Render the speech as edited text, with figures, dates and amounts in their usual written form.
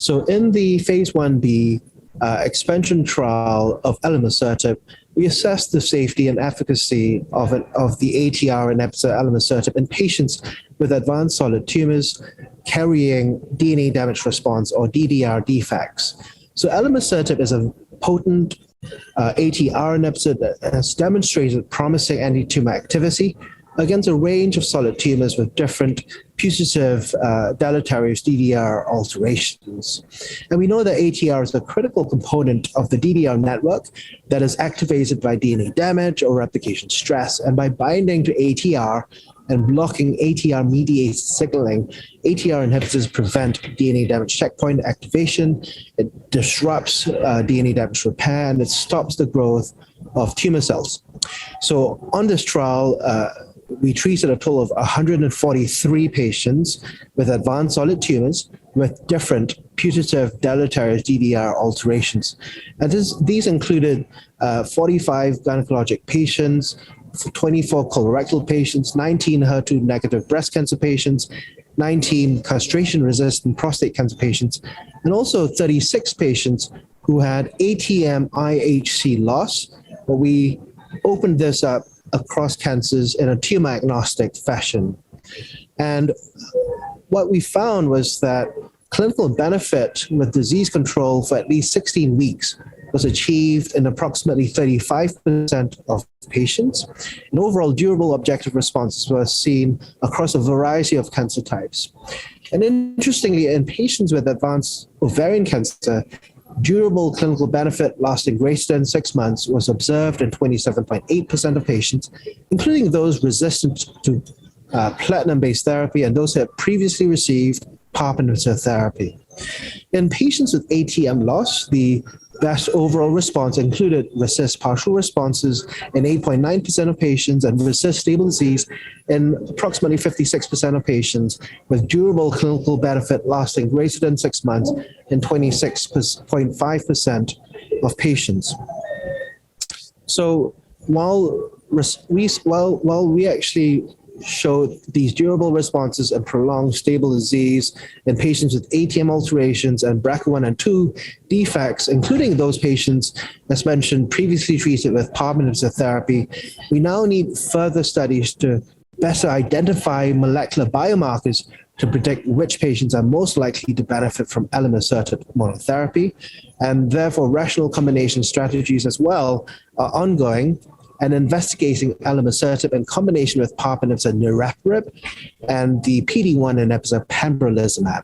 So in the phase 1b expansion trial of Elimusertib, we assessed the safety and efficacy of the ATR inhibitor Elimusertib in patients with advanced solid tumors carrying DNA damage response or DDR defects. So Elimusertib is a potent ATR inhibitor that has demonstrated promising anti-tumor activity against a range of solid tumors with different putative deleterious DDR alterations. And we know that ATR is a critical component of the DDR network that is activated by DNA damage or replication stress. And by binding to ATR and blocking ATR-mediated signaling, ATR inhibitors prevent DNA damage checkpoint activation, it disrupts DNA damage repair, and it stops the growth of tumor cells. So on this trial, we treated a total of 143 patients with advanced solid tumors with different putative deleterious DDR alterations. And these included 45 gynecologic patients, 24 colorectal patients, 19 HER2-negative breast cancer patients, 19 castration-resistant prostate cancer patients, and also 36 patients who had ATM-IHC loss. But we opened this up across cancers in a tumor-agnostic fashion. And what we found was that clinical benefit with disease control for at least 16 weeks was achieved in approximately 35% of patients. And overall durable objective responses were seen across a variety of cancer types. And interestingly, in patients with advanced ovarian cancer, durable clinical benefit lasting greater than 6 months was observed in 27.8% of patients, including those resistant to platinum-based therapy and those who had previously received PARP inhibitor therapy. In patients with ATM loss, the best overall response included RECIST partial responses in 8.9% of patients and RECIST stable disease in approximately 56% of patients, with durable clinical benefit lasting greater than 6 months in 26.5% of patients. So while we actually showed these durable responses and prolonged stable disease in patients with ATM alterations and BRCA1 and 2 defects, including those patients, as mentioned, previously treated with PARP inhibitor therapy, we now need further studies to better identify molecular biomarkers to predict which patients are most likely to benefit from Elimusertib monotherapy. And therefore, rational combination strategies as well are ongoing and investigating Elimusertib in combination with PARP inhibitor Niraparib and the PD-1 inhibitor Pembrolizumab.